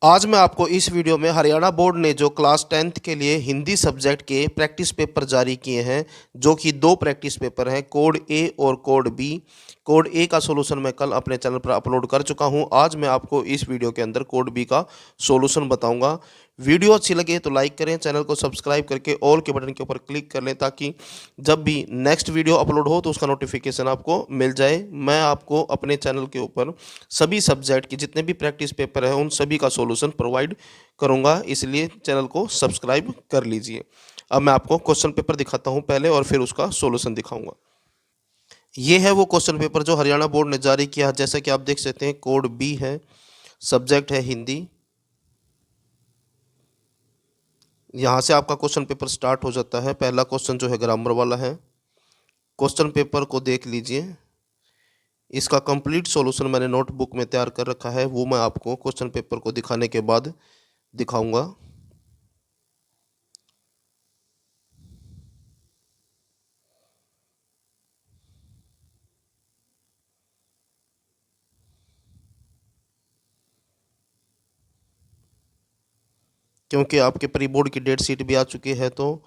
आज मैं आपको इस वीडियो में हरियाणा बोर्ड ने जो क्लास 10th के लिए हिंदी सब्जेक्ट के प्रैक्टिस पेपर जारी किए हैं, जो कि दो प्रैक्टिस पेपर हैं, कोड ए और कोड बी। कोड ए का सॉल्यूशन मैं कल अपने चैनल पर अपलोड कर चुका हूं। आज मैं आपको इस वीडियो के अंदर कोड बी का सॉल्यूशन बताऊंगा। वीडियो अच्छी लगे तो लाइक करें, चैनल को सब्सक्राइब करके ऑल के बटन के ऊपर क्लिक कर लें ताकि जब भी नेक्स्ट वीडियो अपलोड हो तो उसका नोटिफिकेशन आपको मिल जाए। मैं आपको अपने चैनल के ऊपर सभी सब्जेक्ट के जितने भी प्रैक्टिस पेपर हैं उन सभी का सॉल्यूशन प्रोवाइड करूंगा, इसलिए चैनल को सब्सक्राइब कर लीजिए। अब मैं आपको क्वेश्चन पेपर दिखाता हूं पहले और फिर उसका सॉल्यूशन दिखाऊंगा। ये है वो क्वेश्चन पेपर जो हरियाणा बोर्ड ने जारी किया है। जैसा कि आप देख सकते हैं, कोड बी है, सब्जेक्ट है हिंदी। यहाँ से आपका क्वेश्चन पेपर स्टार्ट हो जाता है। पहला क्वेश्चन जो है ग्रामर वाला है। क्वेश्चन पेपर को देख लीजिए, इसका कंप्लीट सॉल्यूशन मैंने नोटबुक में तैयार कर रखा है, वो मैं आपको क्वेश्चन पेपर को दिखाने के बाद दिखाऊंगा। क्योंकि आपके प्री बोर्ड की डेट शीट भी आ चुकी है, तो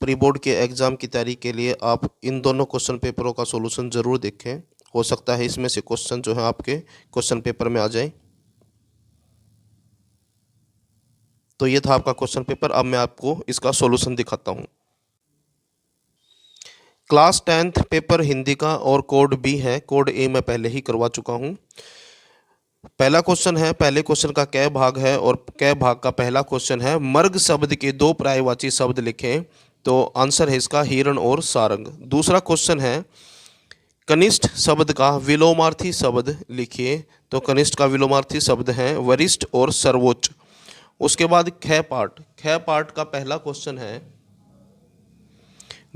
प्री बोर्ड के एग्ज़ाम की तैयारी के लिए आप इन दोनों क्वेश्चन पेपरों का सॉल्यूशन ज़रूर देखें। हो सकता है इसमें से क्वेश्चन जो है आपके क्वेश्चन पेपर में आ जाए। तो ये था आपका क्वेश्चन पेपर। अब मैं आपको इसका सॉल्यूशन दिखाता हूँ। क्लास 10th पेपर हिंदी का और कोड बी है। कोड ए मैं पहले ही करवा चुका हूँ। पहला क्वेश्चन है, पहले क्वेश्चन का कै भाग है और कै भाग का पहला क्वेश्चन है, मर्ग शब्द के दो पर्यायवाची शब्द लिखें। तो आंसर है इसका हिरण और सारंग। दूसरा क्वेश्चन है, कनिष्ठ शब्द का विलोमार्थी शब्द लिखिए। तो कनिष्ठ का विलोमार्थी शब्द है वरिष्ठ और सर्वोच्च। उसके बाद ख पार्ट का पहला क्वेश्चन है,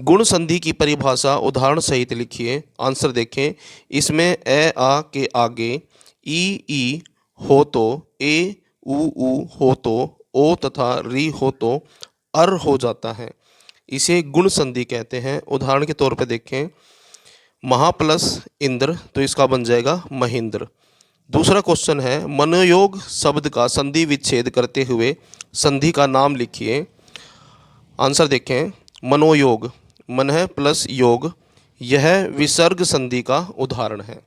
गुण संधि की परिभाषा उदाहरण सहित लिखिए। आंसर देखें, इसमें ए आ के आगे ई हो तो, ए उ हो तो, ओ तथा री हो तो अर हो जाता है। इसे गुण संधि कहते हैं। उदाहरण के तौर पे देखें, महा प्लस इंद्र, तो इसका बन जाएगा महेंद्र। दूसरा क्वेश्चन है, मनोयोग शब्द का संधि विच्छेद करते हुए संधि का नाम लिखिए। आंसर देखें, मनोयोग, मन है प्लस योग, यह विसर्ग संधि का उदाहरण है।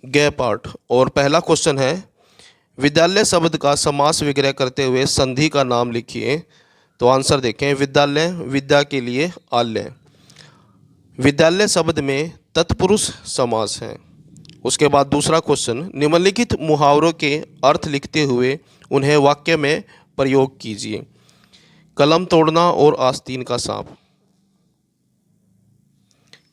गे पार्ट और पहला क्वेश्चन है, विद्यालय शब्द का समास विग्रह करते हुए संधि का नाम लिखिए। तो आंसर देखें, विद्यालय विद्या के लिए आलय। विद्यालय शब्द में तत्पुरुष समास है। उसके बाद दूसरा क्वेश्चन, निम्नलिखित मुहावरों के अर्थ लिखते हुए उन्हें वाक्य में प्रयोग कीजिए। कलम तोड़ना और आस्तीन का सांप।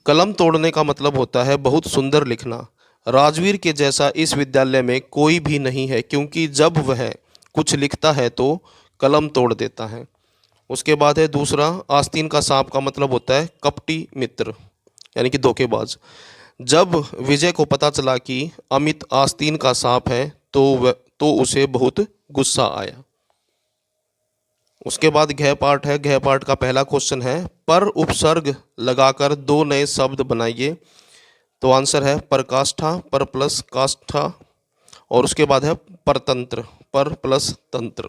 कलम तोड़ने का मतलब होता है बहुत सुंदर लिखना। राजवीर के जैसा इस विद्यालय में कोई भी नहीं है, क्योंकि जब वह कुछ लिखता है तो कलम तोड़ देता है। उसके बाद है दूसरा, आस्तीन का सांप का मतलब होता है कपटी मित्र, यानी कि धोखेबाज। जब विजय को पता चला कि अमित आस्तीन का सांप है तो उसे बहुत गुस्सा आया। उसके बाद घ पार्ट है। घ पार्ट का पहला क्वेश्चन है, पर उपसर्ग लगाकर दो नए शब्द बनाइए। तो आंसर है परकाष्ठा, पर प्लस काष्ठा। और उसके बाद है परतंत्र, पर प्लस तंत्र।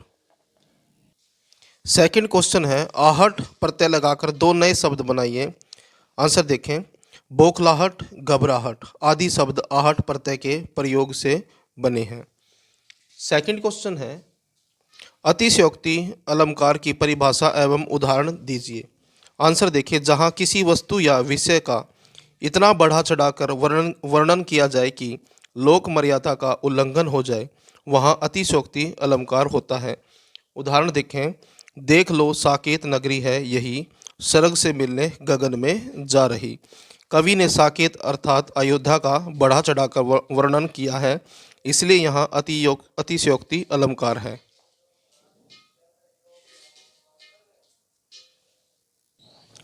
सेकंड क्वेश्चन है, आहट प्रत्यय लगाकर दो नए शब्द बनाइए। आंसर देखें, बौखलाहट, घबराहट आदि शब्द आहट प्रत्यय के प्रयोग से बने हैं। सेकंड क्वेश्चन है, अतिशयोक्ति अलंकार की परिभाषा एवं उदाहरण दीजिए। आंसर देखिए, जहाँ किसी वस्तु या विषय का इतना बढ़ा चढ़ाकर वर्णन किया जाए कि लोक मर्यादा का उल्लंघन हो जाए, वहाँ अतिशयोक्ति अलंकार होता है। उदाहरण देखें, देख लो साकेत नगरी है यही, स्वर्ग से मिलने गगन में जा रही। कवि ने साकेत अर्थात अयोध्या का बढ़ा चढ़ाकर वर्णन किया है, इसलिए यहाँ अतिशयोक्ति अलंकार है।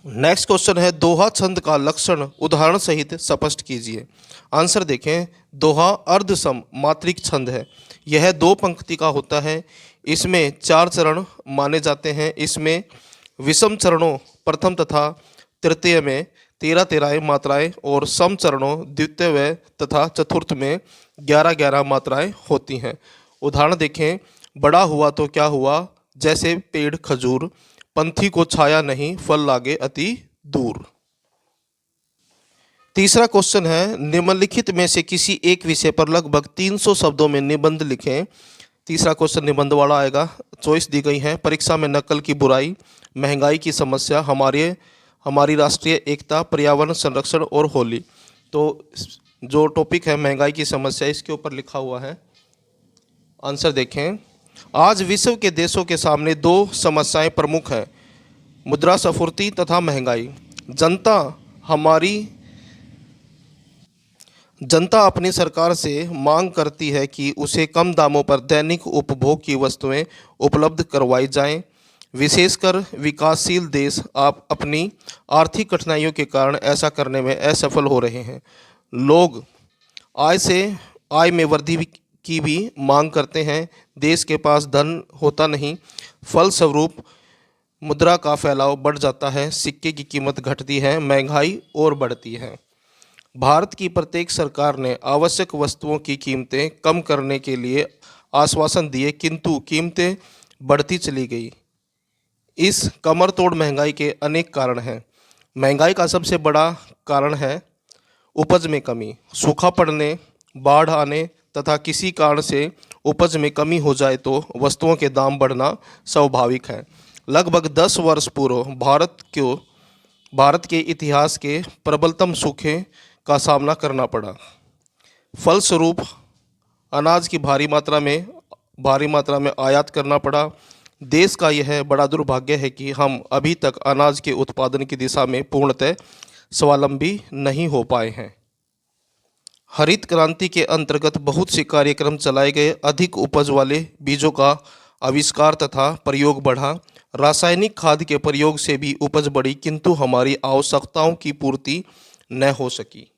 नेक्स्ट क्वेश्चन है, दोहा छंद का लक्षण उदाहरण सहित स्पष्ट कीजिए। आंसर देखें, दोहा अर्धसम मात्रिक छंद है। यह दो पंक्ति का होता है। इसमें 4 चरण माने जाते हैं। इसमें विषम चरणों प्रथम तथा तृतीय में 13 13 मात्राएं और सम चरणों द्वितीय व तथा चतुर्थ में 11 11 मात्राएं होती हैं। उदाहरण देखें, बड़ा हुआ तो क्या हुआ, जैसे पेड़ खजूर, पंथी को छाया नहीं, फल लागे अति दूर। तीसरा क्वेश्चन है, निम्नलिखित में से किसी एक विषय पर लगभग 300 शब्दों में निबंध लिखें। तीसरा क्वेश्चन निबंध वाला आएगा। चॉइस दी गई है, परीक्षा में नकल की बुराई, महंगाई की समस्या, हमारी राष्ट्रीय एकता, पर्यावरण संरक्षण और होली। तो जो टॉपिक है महंगाई की समस्या, इसके ऊपर लिखा हुआ है। आंसर देखें, आज विश्व के देशों के सामने दो समस्याएं प्रमुख हैं, मुद्रास्फीति तथा महंगाई। जनता अपनी सरकार से मांग करती है कि उसे कम दामों पर दैनिक उपभोग की वस्तुएं उपलब्ध करवाई जाएं। विशेषकर विकासशील देश आप अपनी आर्थिक कठिनाइयों के कारण ऐसा करने में असफल हो रहे हैं। लोग आय में वृद्धि की भी मांग करते हैं। देश के पास धन होता नहीं, फलस्वरूप मुद्रा का फैलाव बढ़ जाता है, सिक्के की कीमत घटती है, महंगाई और बढ़ती है। भारत की प्रत्येक सरकार ने आवश्यक वस्तुओं की कीमतें कम करने के लिए आश्वासन दिए, किंतु कीमतें बढ़ती चली गई। इस कमर तोड़ महंगाई के अनेक कारण हैं। महंगाई का सबसे बड़ा कारण है उपज में कमी। सूखा पड़ने, बाढ़ आने तथा किसी कारण से उपज में कमी हो जाए तो वस्तुओं के दाम बढ़ना स्वाभाविक है। लगभग 10 वर्ष पूर्व भारत के इतिहास के प्रबलतम सूखे का सामना करना पड़ा। फलस्वरूप अनाज की भारी मात्रा में आयात करना पड़ा। देश का यह बड़ा दुर्भाग्य है कि हम अभी तक अनाज के उत्पादन की दिशा में पूर्णतः स्वावलंबी नहीं हो पाए हैं। हरित क्रांति के अंतर्गत बहुत से कार्यक्रम चलाए गए। अधिक उपज वाले बीजों का आविष्कार तथा प्रयोग बढ़ा। रासायनिक खाद के प्रयोग से भी उपज बढ़ी, किंतु हमारी आवश्यकताओं की पूर्ति न हो सकी।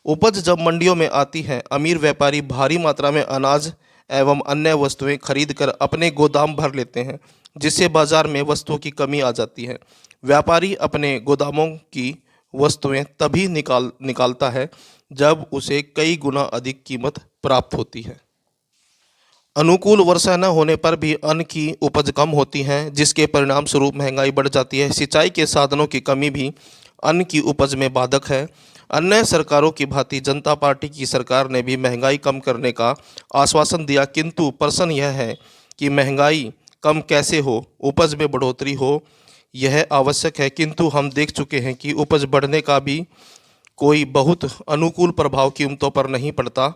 उपज जब मंडियों में आती है, अमीर व्यापारी भारी मात्रा में अनाज एवं अन्य वस्तुएं खरीदकर अपने गोदाम भर लेते हैं, जिससे बाजार में वस्तुओं की कमी आ जाती है। व्यापारी अपने गोदामों की वस्तुएं तभी निकालता है जब उसे कई गुना अधिक कीमत प्राप्त होती है। अनुकूल वर्षा न होने पर भी अन्न की उपज कम होती है, जिसके परिणाम स्वरूप महंगाई बढ़ जाती है। सिंचाई के साधनों की कमी भी अन्न की उपज में बाधक है। अन्य सरकारों की भांति जनता पार्टी की सरकार ने भी महंगाई कम करने का आश्वासन दिया, किंतु प्रश्न यह है कि महंगाई कम कैसे हो, उपज में बढ़ोतरी हो, यह आवश्यक है, किंतु हम देख चुके हैं कि उपज बढ़ने का भी कोई बहुत अनुकूल प्रभाव कीमतों पर नहीं पड़ता।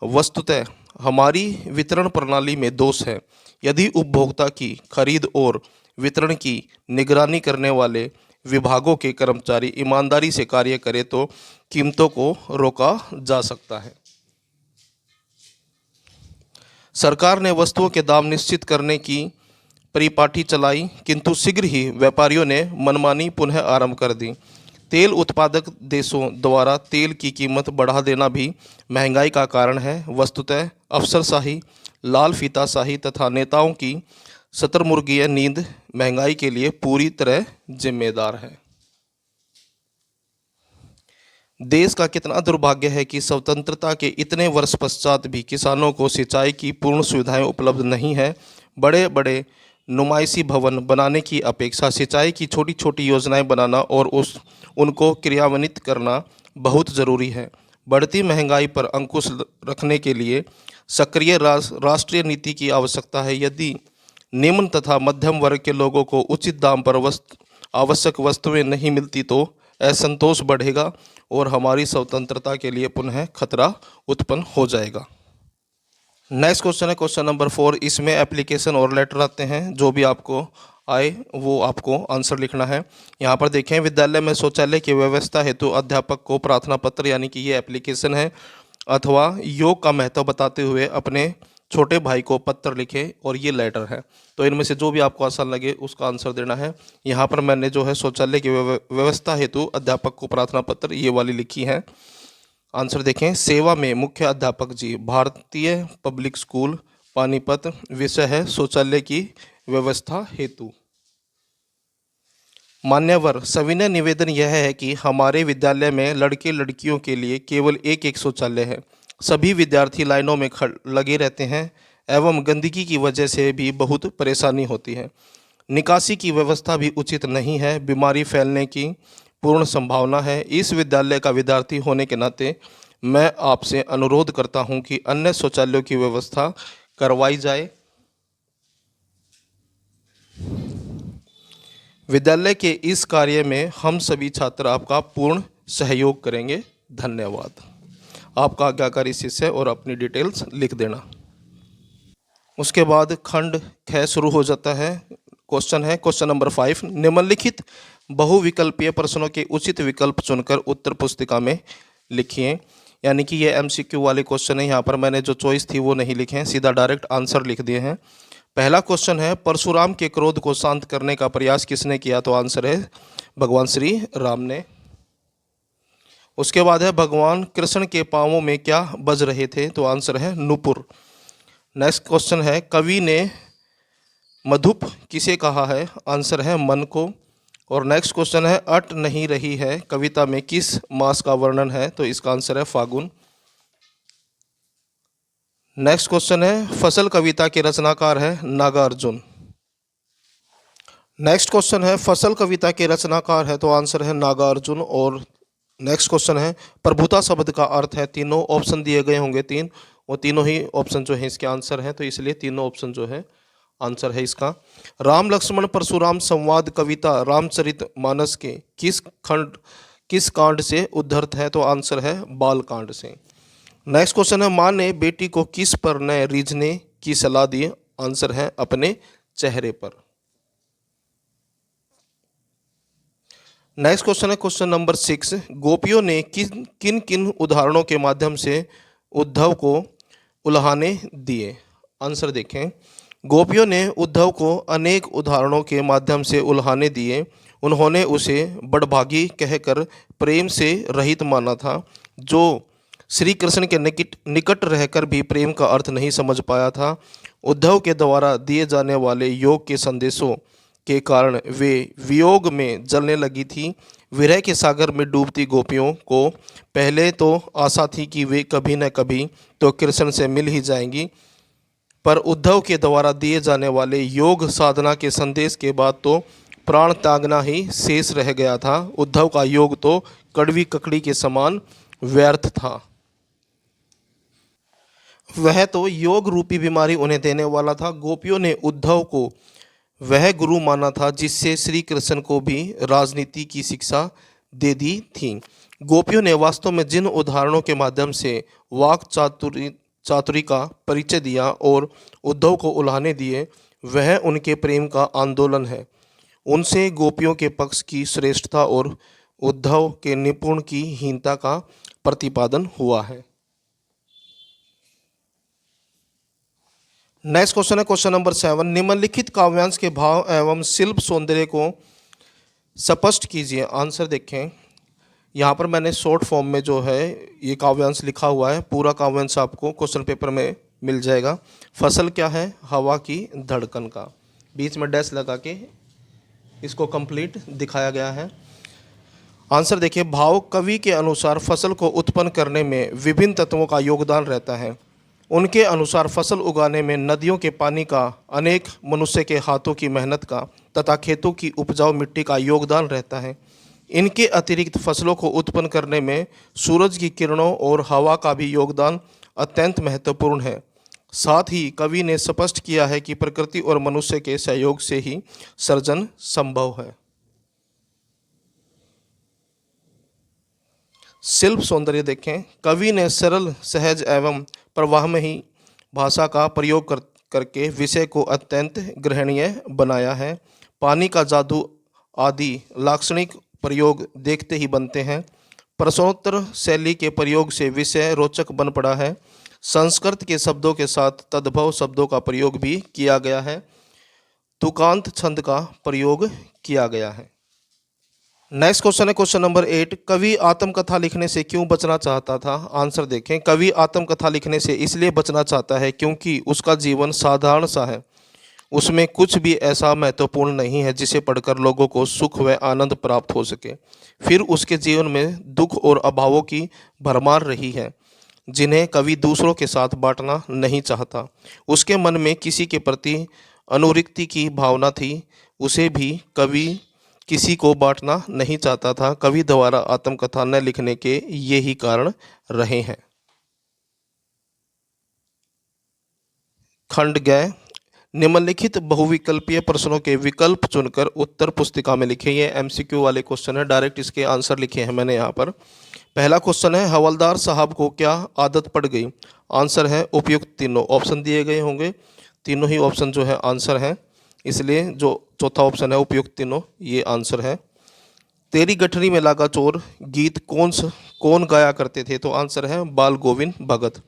वस्तुतः हमारी वितरण प्रणाली में दोष है। यदि उपभोक्ता की खरीद और वितरण की निगरानी करने वाले विभागों के कर्मचारी ईमानदारी से कार्य करें तो कीमतों को रोका जा सकता है। सरकार ने वस्तुओं के दाम निश्चित करने की परिपाटी चलाई, किंतु शीघ्र ही व्यापारियों ने मनमानी पुनः आरंभ कर दी। तेल उत्पादक देशों द्वारा तेल की कीमत बढ़ा देना भी महंगाई का कारण है। वस्तुतः अफसरशाही, लाल फीताशाही तथा नेताओं की शतुर्मुर्गीय नींद महंगाई के लिए पूरी तरह जिम्मेदार है। देश का कितना दुर्भाग्य है कि स्वतंत्रता के इतने वर्ष पश्चात भी किसानों को सिंचाई की पूर्ण सुविधाएं उपलब्ध नहीं है। बड़े बड़े नुमाइशी भवन बनाने की अपेक्षा सिंचाई की छोटी छोटी योजनाएं बनाना और उनको क्रियान्वित करना बहुत ज़रूरी है। बढ़ती महंगाई पर अंकुश रखने के लिए सक्रिय राष्ट्रीय नीति की आवश्यकता है। यदि निम्न तथा मध्यम वर्ग के लोगों को उचित दाम पर आवश्यक वस्तुएं नहीं मिलती तो असंतोष बढ़ेगा और हमारी स्वतंत्रता के लिए पुनः खतरा उत्पन्न हो जाएगा। नेक्स्ट क्वेश्चन है क्वेश्चन नंबर 4। इसमें एप्लीकेशन और लेटर आते हैं, जो भी आपको आए वो आपको आंसर लिखना है। यहाँ पर देखें, विद्यालय में शौचालय की व्यवस्था हेतु अध्यापक को प्रार्थना पत्र, यानी कि ये एप्लीकेशन है, अथवा योग का महत्व बताते हुए अपने छोटे भाई को पत्र लिखे, और ये लेटर है। तो इनमें से जो भी आपको आसान लगे उसका आंसर देना है। यहाँ पर मैंने जो है शौचालय की व्यवस्था हेतु अध्यापक को प्रार्थना पत्र ये वाली लिखी है। आंसर देखें, सेवा में मुख्य अध्यापक जी, भारतीय पब्लिक स्कूल पानीपत। विषय है शौचालय की व्यवस्था हेतु। मान्यवर, सविनय निवेदन यह है कि हमारे विद्यालय में लड़के लड़कियों के लिए केवल एक शौचालय है। सभी विद्यार्थी लाइनों में लगे रहते हैं एवं गंदगी की वजह से भी बहुत परेशानी होती है। निकासी की व्यवस्था भी उचित नहीं है। बीमारी फैलने की पूर्ण संभावना है। इस विद्यालय का विद्यार्थी होने के नाते मैं आपसे अनुरोध करता हूं कि अन्य शौचालयों की व्यवस्था करवाई जाए। विद्यालय के इस कार्य में हम सभी छात्र आपका पूर्ण सहयोग करेंगे। धन्यवाद। आपका आज्ञाकारी शिष्य और अपनी डिटेल्स लिख देना। उसके बाद खंड ख शुरू हो जाता है। क्वेश्चन है क्वेश्चन नंबर 5। निम्नलिखित बहुविकल्पीय प्रश्नों के उचित विकल्प चुनकर उत्तर पुस्तिका में लिखिए। यानी कि ये एमसीक्यू वाले क्वेश्चन है। यहाँ पर मैंने जो चॉइस थी वो नहीं लिखे हैं, सीधा डायरेक्ट आंसर लिख दिए हैं। पहला क्वेश्चन है, परशुराम के क्रोध को शांत करने का प्रयास किसने किया? तो आंसर है भगवान श्री राम ने। उसके बाद है, भगवान कृष्ण के पांवों में क्या बज रहे थे? तो आंसर है नूपुर। नेक्स्ट क्वेश्चन है, कवि ने मधुप किसे कहा है? आंसर है मन को। और नेक्स्ट क्वेश्चन है, अट नहीं रही है कविता में किस मास का वर्णन है? तो इसका आंसर है फागुन। नेक्स्ट क्वेश्चन है, फसल कविता के रचनाकार है नागार्जुन। नेक्स्ट क्वेश्चन है, फसल कविता के रचनाकार है? तो आंसर है नागार्जुन। और नेक्स्ट क्वेश्चन है, प्रभुता शब्द का अर्थ है? तीनों ऑप्शन दिए गए होंगे 3, वो तीनों ही ऑप्शन जो है इसके आंसर है, तो इसलिए तीनों ऑप्शन जो है आंसर है इसका। राम लक्ष्मण परशुराम संवाद कविता रामचरितमानस के किस कांड से उद्धृत है? तो आंसर है बाल कांड से। नेक्स्ट क्वेश्चन है, माँ ने बेटी को किस पर न रीझने की सलाह दी? आंसर है अपने चेहरे पर। नेक्स्ट क्वेश्चन है क्वेश्चन नंबर 6। गोपियों ने किन किन उदाहरणों के माध्यम से उद्धव को उल्हाने दिए? आंसर देखें। गोपियों ने उद्धव को अनेक उदाहरणों के माध्यम से उल्हाने दिए। उन्होंने उसे बड़भागी कहकर प्रेम से रहित माना था, जो श्री कृष्ण के निकट रहकर भी प्रेम का अर्थ नहीं समझ पाया था। उद्धव के द्वारा दिए जाने वाले योग के संदेशों के कारण वे वियोग में जलने लगी थी। विरह के सागर में डूबती गोपियों को पहले तो आशा थी कि वे कभी न कभी तो कृष्ण से मिल ही जाएंगी, पर उद्धव के द्वारा दिए जाने वाले योग साधना के संदेश के बाद तो प्राण त्यागना ही शेष रह गया था। उद्धव का योग तो कड़वी ककड़ी के समान व्यर्थ था। वह तो योग रूपी बीमारी उन्हें देने वाला था। गोपियों ने उद्धव को वह गुरु माना था जिससे श्री कृष्ण को भी राजनीति की शिक्षा दे दी थी। गोपियों ने वास्तव में जिन उदाहरणों के माध्यम से वाक चातुरी का परिचय दिया और उद्धव को उल्हाने दिए, वह उनके प्रेम का आंदोलन है। उनसे गोपियों के पक्ष की श्रेष्ठता और उद्धव के निपुण की हीनता का प्रतिपादन हुआ है। नेक्स्ट क्वेश्चन है क्वेश्चन नंबर 7। निम्नलिखित काव्यांश के भाव एवं शिल्प सौंदर्य को स्पष्ट कीजिए। आंसर देखें। यहाँ पर मैंने शॉर्ट फॉर्म में जो है ये काव्यांश लिखा हुआ है। पूरा काव्यांश आपको क्वेश्चन पेपर में मिल जाएगा। फसल क्या है? हवा की धड़कन का। बीच में डैश लगा के इसको कंप्लीट दिखाया गया है। आंसर देखिए। भाव कवि के अनुसार फसल को उत्पन्न करने में विभिन्न तत्वों का योगदान रहता है। उनके अनुसार फसल उगाने में नदियों के पानी का, अनेक मनुष्य के हाथों की मेहनत का तथा खेतों की उपजाऊ मिट्टी का योगदान रहता है। इनके अतिरिक्त फसलों को उत्पन्न करने में सूरज की किरणों और हवा का भी योगदान अत्यंत महत्वपूर्ण है। साथ ही कवि ने स्पष्ट किया है कि प्रकृति और मनुष्य के सहयोग से ही सृजन संभव है। शिल्प सौंदर्य देखें। कवि ने सरल, सहज एवं प्रवाहमयी भाषा का प्रयोग करके विषय को अत्यंत ग्रहणीय बनाया है। पानी का जादू आदि लाक्षणिक प्रयोग देखते ही बनते हैं। प्रश्नोत्तर शैली के प्रयोग से विषय रोचक बन पड़ा है। संस्कृत के शब्दों के साथ तद्भव शब्दों का प्रयोग भी किया गया है। तुकांत छंद का प्रयोग किया गया है। नेक्स्ट क्वेश्चन है क्वेश्चन नंबर 8। कवि आत्मकथा लिखने से क्यों बचना चाहता था? आंसर देखें। कवि आत्मकथा लिखने से इसलिए बचना चाहता है क्योंकि उसका जीवन साधारण सा है। उसमें कुछ भी ऐसा महत्वपूर्ण नहीं है जिसे पढ़कर लोगों को सुख व आनंद प्राप्त हो सके। फिर उसके जीवन में दुख और अभावों की भरमार रही है, जिन्हें कवि दूसरों के साथ बांटना नहीं चाहता। उसके मन में किसी के प्रति अनुरिक्ति की भावना थी, उसे भी कवि किसी को बांटना नहीं चाहता था। कवि द्वारा आत्मकथा न लिखने के ये ही कारण रहे हैं। खंड ग, निम्नलिखित बहुविकल्पीय प्रश्नों के विकल्प चुनकर उत्तर पुस्तिका में लिखे। ये एमसीक्यू वाले क्वेश्चन है, डायरेक्ट इसके आंसर लिखे हैं मैंने यहाँ पर। पहला क्वेश्चन है, हवलदार साहब को क्या आदत पड़ गई? आंसर है उपयुक्त तीनों। ऑप्शन दिए गए होंगे, तीनों ही ऑप्शन जो है आंसर है, इसलिए जो चौथा ऑप्शन है उपयुक्त तीनों, ये आंसर है। तेरी गठरी में लागा चोर गीत कौन गाया करते थे? तो आंसर है बाल गोविंद भगत।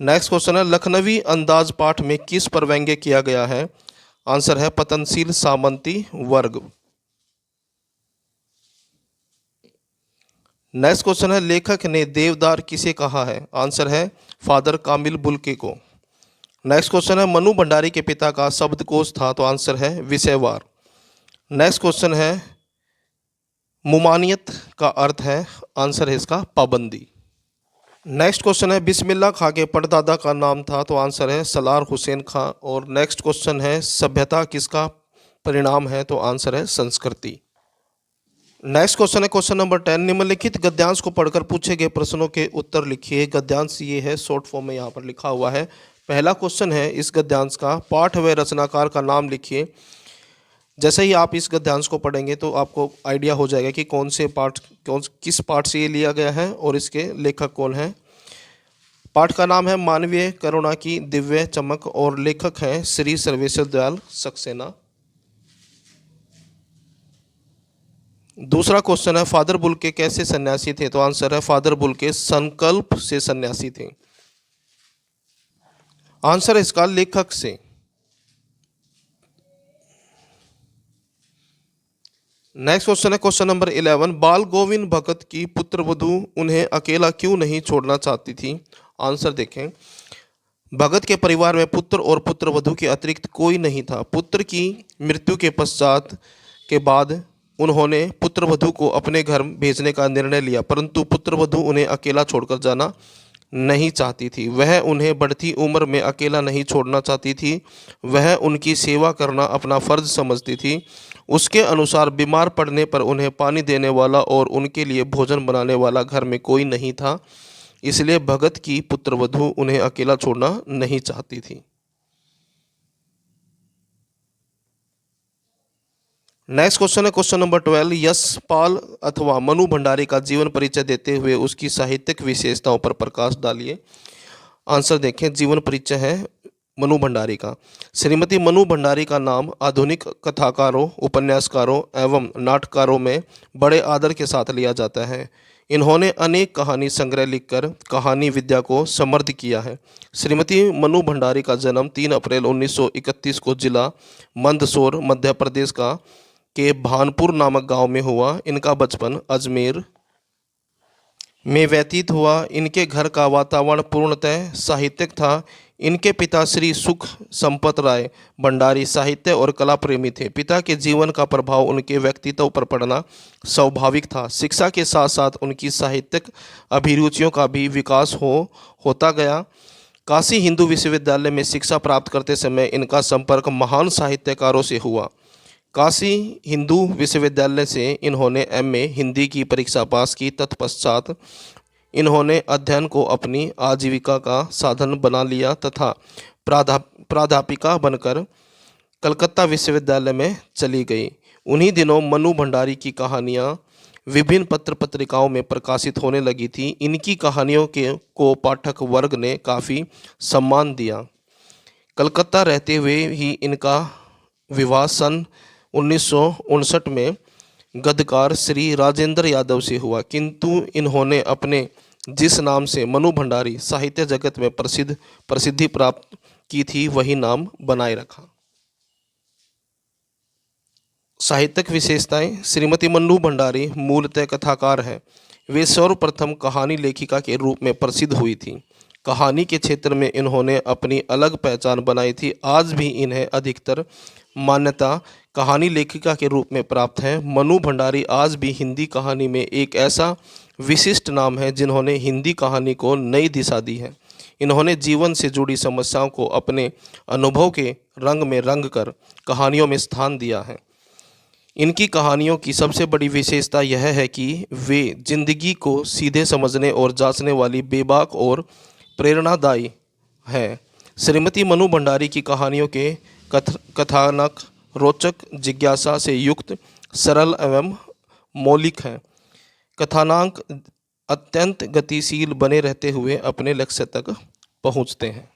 नेक्स्ट क्वेश्चन है, लखनवी अंदाज पाठ में किस पर व्यंग्य किया गया है? आंसर है पतनशील सामंती वर्ग। नेक्स्ट क्वेश्चन है, लेखक ने देवदार किसे कहा है? आंसर है फादर कामिल बुल्के को। नेक्स्ट क्वेश्चन है, मनु भंडारी के पिता का शब्दकोश था? तो आंसर है विषयवार। नेक्स्ट क्वेश्चन है, मुमानियत का अर्थ है? आंसर है इसका पाबंदी। नेक्स्ट क्वेश्चन है, बिस्मिल्लाह खां के परदादा का नाम था? तो आंसर है सलार हुसैन खां। और नेक्स्ट क्वेश्चन है, सभ्यता किसका परिणाम है? तो आंसर है संस्कृति। नेक्स्ट क्वेश्चन है क्वेश्चन नंबर 10, निम्नलिखित गद्यांश को पढ़कर पूछे गए प्रश्नों के उत्तर लिखिए। गद्यांश ये है, शॉर्ट फॉर्म में यहाँ पर लिखा हुआ है। पहला क्वेश्चन है इस गद्यांश का, पाठ व रचनाकार का नाम लिखिए। जैसे ही आप इस गद्यांश को पढ़ेंगे तो आपको आइडिया हो जाएगा कि किस पाठ से ये लिया गया है और इसके लेखक कौन है। पाठ का नाम है मानवीय करुणा की दिव्य चमक और लेखक हैं श्री सर्वेश्वर दयाल सक्सेना। दूसरा क्वेश्चन है, फादर बुल्के कैसे सन्यासी थे? तो आंसर है फादर बुल्के संकल्प से सन्यासी थे। आंसर है इसका लेखक से। नेक्स्ट क्वेश्चन है क्वेश्चन नंबर 11, बाल गोविंद भगत की पुत्रवधू उन्हें अकेला क्यों नहीं छोड़ना चाहती थी? आंसर देखें, भगत के परिवार में पुत्र और पुत्रवधू के अतिरिक्त कोई नहीं था। पुत्र की मृत्यु के बाद उन्होंने पुत्रवधू को अपने घर भेजने का निर्णय लिया, परंतु पुत्रवधू उन्हें अकेला छोड़कर जाना नहीं चाहती थी। वह उन्हें बढ़ती उम्र में अकेला नहीं छोड़ना चाहती थी, वह उनकी सेवा करना अपना फर्ज समझती थी। उसके अनुसार बीमार पड़ने पर उन्हें पानी देने वाला और उनके लिए भोजन बनाने वाला घर में कोई नहीं था, इसलिए भगत की पुत्रवधू उन्हें अकेला छोड़ना नहीं चाहती थी। नेक्स्ट क्वेश्चन है क्वेश्चन नंबर 12, यशपाल अथवा मनु भंडारी का जीवन परिचय देते हुए उसकी साहित्यिक विशेषताओं पर प्रकाश डालिए। आंसर देखें, जीवन परिचय है मनु भंडारी का। श्रीमती मनु भंडारी का नाम आधुनिक कथाकारों, उपन्यासकारों एवं नाटककारों में बड़े आदर के साथ लिया जाता है। इन्होंने अनेक कहानी संग्रह लिखकर कहानी विद्या को समृद्ध किया है। श्रीमती मनु भंडारी का जन्म 3 अप्रैल 1931 को जिला मंदसौर मध्य प्रदेश के भानपुर नामक गांव में हुआ। इनका बचपन अजमेर में व्यतीत हुआ। इनके घर का वातावरण पूर्णतः साहित्यिक था। इनके पिता श्री सुख संपत राय भंडारी साहित्य और कला प्रेमी थे। पिता के जीवन का प्रभाव उनके व्यक्तित्व पर पड़ना स्वाभाविक था। शिक्षा के साथ साथ उनकी साहित्यिक अभिरुचियों का भी विकास होता गया। काशी हिंदू विश्वविद्यालय में शिक्षा प्राप्त करते समय इनका संपर्क महान साहित्यकारों से हुआ। काशी हिंदू विश्वविद्यालय से इन्होंने एमए हिंदी की परीक्षा पास की। तत्पश्चात इन्होंने अध्ययन को अपनी आजीविका का साधन बना लिया तथा प्राध्यापिका बनकर कलकत्ता विश्वविद्यालय में चली गई। उन्हीं दिनों मनु भंडारी की कहानियाँ विभिन्न पत्र पत्रिकाओं में प्रकाशित होने लगी थी। इनकी कहानियों को पाठक वर्ग ने काफ़ी सम्मान दिया। कलकत्ता रहते हुए ही इनका विवाह सन 1959 में गद्यकार श्री राजेंद्र यादव से हुआ, किंतु इन्होंने अपने जिस नाम से मनु भंडारी साहित्य जगत में प्रसिद्धि प्राप्त की थी वही नाम बनाए रखा। साहित्यिक विशेषताएं, श्रीमती मनु भंडारी मूलतः कथाकार हैं। वे सर्वप्रथम कहानी लेखिका के रूप में प्रसिद्ध हुई थी। कहानी के क्षेत्र में इन्होंने अपनी अलग पहचान बनाई थी। आज भी इन्हें अधिकतर मान्यता कहानी लेखिका के रूप में प्राप्त है। मनु भंडारी आज भी हिंदी कहानी में एक ऐसा विशिष्ट नाम है जिन्होंने हिंदी कहानी को नई दिशा दी है। इन्होंने जीवन से जुड़ी समस्याओं को अपने अनुभव के रंग में रंग कर कहानियों में स्थान दिया है। इनकी कहानियों की सबसे बड़ी विशेषता यह है कि वे जिंदगी को सीधे समझने और जांचने वाली बेबाक और प्रेरणादायी हैं। श्रीमती मनु भंडारी की कहानियों के कथानक रोचक, जिज्ञासा से युक्त, सरल एवं मौलिक हैं। कथानक अत्यंत गतिशील बने रहते हुए अपने लक्ष्य तक पहुंचते हैं।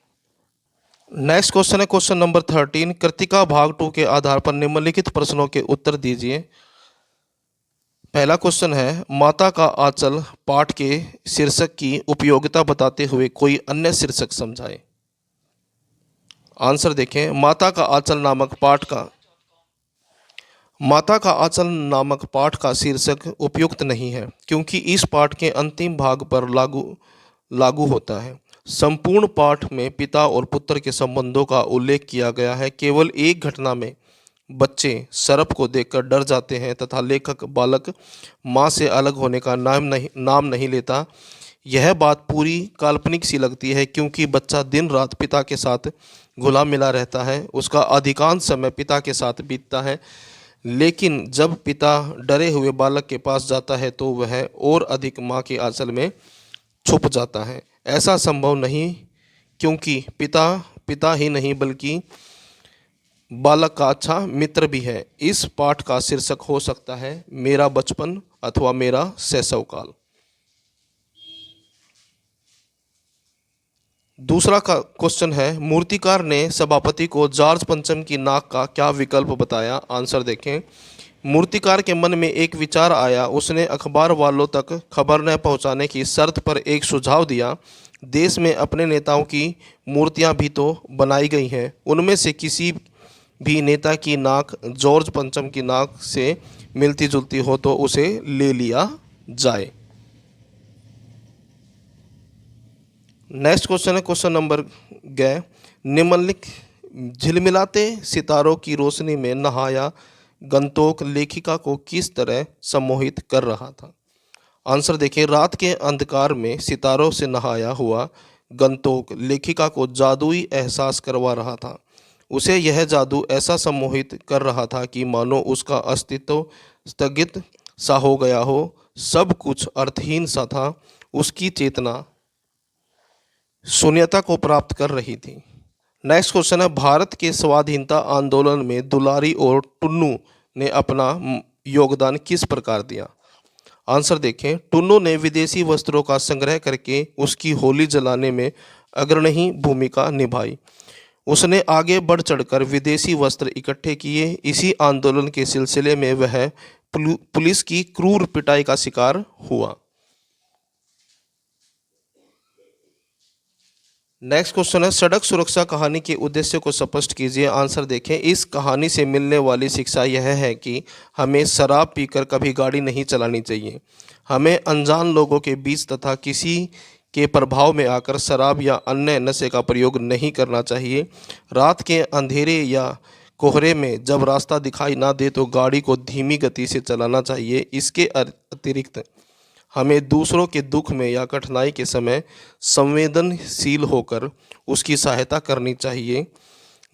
नेक्स्ट क्वेश्चन है क्वेश्चन नंबर 13। कृतिका भाग 2 के आधार पर निम्नलिखित प्रश्नों के उत्तर दीजिए। पहला क्वेश्चन है, माता का आंचल पाठ के शीर्षक की उपयोगिता बताते हुए कोई अन्य शीर्षक समझाएं। आंसर देखें। माता का आंचल नामक पाठ का शीर्षक उपयुक्त नहीं है क्योंकि इस पाठ के अंतिम भाग पर लागू होता है। संपूर्ण पाठ में पिता और पुत्र के संबंधों का उल्लेख किया गया है। केवल एक घटना में बच्चे सर्प को देखकर डर जाते हैं तथा लेखक बालक माँ से अलग होने का नाम नहीं लेता। यह बात पूरी काल्पनिक सी लगती है क्योंकि बच्चा दिन रात पिता के साथ घुला मिला रहता है। उसका अधिकांश समय पिता के साथ बीतता है, लेकिन जब पिता डरे हुए बालक के पास जाता है तो वह और अधिक माँ के आंचल में छुप जाता है। ऐसा संभव नहीं क्योंकि पिता ही नहीं बल्कि बालक का अच्छा मित्र भी है। इस पाठ का शीर्षक हो सकता है मेरा बचपन अथवा मेरा शैशवकाल। दूसरा का क्वेश्चन है, मूर्तिकार ने सभापति को जॉर्ज पंचम की नाक का क्या विकल्प बताया। आंसर देखें। मूर्तिकार के मन में एक विचार आया। उसने अखबार वालों तक खबर न पहुंचाने की शर्त पर एक सुझाव दिया। देश में अपने नेताओं की मूर्तियां भी तो बनाई गई हैं, उनमें से किसी भी नेता की नाक जॉर्ज पंचम की नाक से मिलती जुलती हो तो उसे ले लिया जाए। नेक्स्ट क्वेश्चन है क्वेश्चन नंबर 11। निम्नलिखित झिलमिलाते सितारों की रोशनी में नहाया गंतोक लेखिका को किस तरह सम्मोहित कर रहा था। आंसर देखिए। रात के अंधकार में सितारों से नहाया हुआ गंतोक लेखिका को जादुई एहसास करवा रहा था। उसे यह जादू ऐसा सम्मोहित कर रहा था कि मानो उसका अस्तित्व स्थगित सा हो गया हो। सब कुछ अर्थहीन सा था। उसकी चेतना शून्यता को प्राप्त कर रही थी। नेक्स्ट क्वेश्चन है, भारत के स्वाधीनता आंदोलन में दुलारी और टुन्नू ने अपना योगदान किस प्रकार दिया। आंसर देखें। टुन्नू ने विदेशी वस्त्रों का संग्रह करके उसकी होली जलाने में अग्रणी भूमिका निभाई। उसने आगे बढ़ चढ़कर विदेशी वस्त्र इकट्ठे किए। इसी आंदोलन के सिलसिले में वह पुलिस की क्रूर पिटाई का शिकार हुआ। नेक्स्ट क्वेश्चन है, सड़क सुरक्षा कहानी के उद्देश्य को स्पष्ट कीजिए। आंसर देखें। इस कहानी से मिलने वाली शिक्षा यह है कि हमें शराब पीकर कभी गाड़ी नहीं चलानी चाहिए। हमें अनजान लोगों के बीच तथा किसी के प्रभाव में आकर शराब या अन्य नशे का प्रयोग नहीं करना चाहिए। रात के अंधेरे या कोहरे में जब रास्ता दिखाई ना दे तो गाड़ी को धीमी गति से चलाना चाहिए। इसके अतिरिक्त हमें दूसरों के दुख में या कठिनाई के समय संवेदनशील होकर उसकी सहायता करनी चाहिए,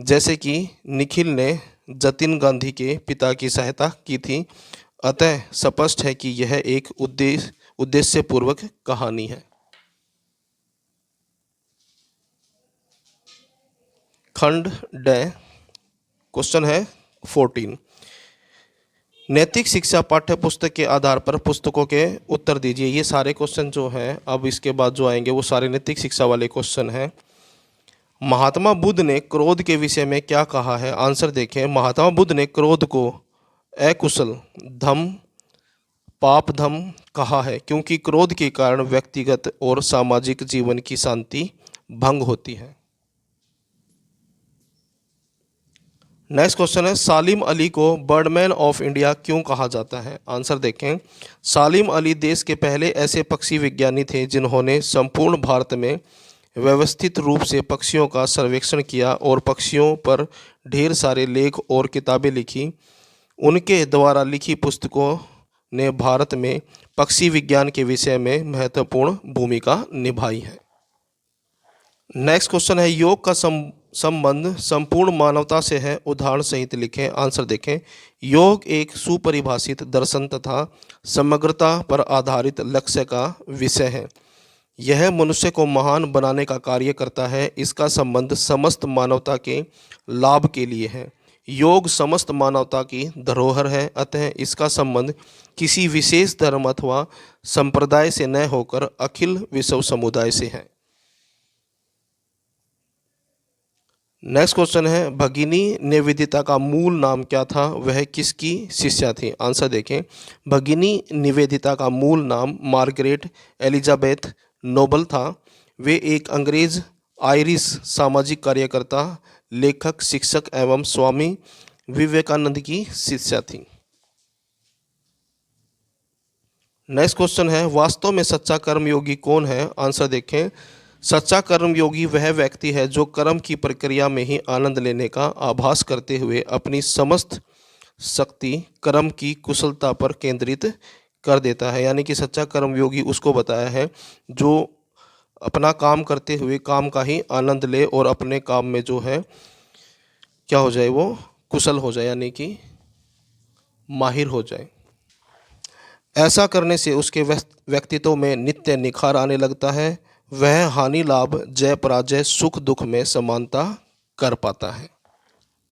जैसे कि निखिल ने जतिन गांधी के पिता की सहायता की थी। अतः स्पष्ट है कि यह एक उद्देश्यपूर्वक कहानी है। खंड ड क्वेश्चन है 14। नैतिक शिक्षा पाठ्य पुस्तक के आधार पर पुस्तकों के उत्तर दीजिए। ये सारे क्वेश्चन जो हैं अब इसके बाद जो आएंगे वो सारे नैतिक शिक्षा वाले क्वेश्चन हैं। महात्मा बुद्ध ने क्रोध के विषय में क्या कहा है। आंसर देखें। महात्मा बुद्ध ने क्रोध को अकुशल धम पाप धम कहा है क्योंकि क्रोध के कारण व्यक्तिगत और सामाजिक जीवन की शांति भंग होती है। नेक्स्ट क्वेश्चन है, सालिम अली को बर्डमैन ऑफ इंडिया क्यों कहा जाता है। आंसर देखें। सालिम अली देश के पहले ऐसे पक्षी विज्ञानी थे जिन्होंने संपूर्ण भारत में व्यवस्थित रूप से पक्षियों का सर्वेक्षण किया और पक्षियों पर ढेर सारे लेख और किताबें लिखी। उनके द्वारा लिखी पुस्तकों ने भारत में पक्षी विज्ञान के विषय में महत्वपूर्ण भूमिका निभाई है। नेक्स्ट क्वेश्चन है, योग का संबंध संपूर्ण मानवता से है, उदाहरण सहित लिखें। आंसर देखें। योग एक सुपरिभाषित दर्शन तथा समग्रता पर आधारित लक्ष्य का विषय है। यह मनुष्य को महान बनाने का कार्य करता है। इसका संबंध समस्त मानवता के लाभ के लिए है। योग समस्त मानवता की धरोहर है, अतः इसका संबंध किसी विशेष धर्म अथवा संप्रदाय से न होकर अखिल विश्व समुदाय से है। नेक्स्ट क्वेश्चन है, भगिनी निवेदिता का मूल नाम क्या था, वह किसकी शिष्या थी। आंसर देखें। भगिनी निवेदिता का मूल नाम मार्गरेट एलिजाबेथ नोबल था। वे एक अंग्रेज आयरिश सामाजिक कार्यकर्ता, लेखक, शिक्षक एवं स्वामी विवेकानंद की शिष्या थी। नेक्स्ट क्वेश्चन है, वास्तव में सच्चा कर्मयोगी कौन है। आंसर देखें। सच्चा कर्मयोगी वह व्यक्ति है जो कर्म की प्रक्रिया में ही आनंद लेने का आभास करते हुए अपनी समस्त शक्ति कर्म की कुशलता पर केंद्रित कर देता है। यानी कि सच्चा कर्मयोगी उसको बताया है जो अपना काम करते हुए काम का ही आनंद ले और अपने काम में जो है क्या हो जाए, वो कुशल हो जाए, यानी कि माहिर हो जाए। ऐसा करने से उसके व्यक्तित्व में नित्य निखार आने लगता है। वह हानि लाभ, जय पराजय, सुख दुख में समानता कर पाता है।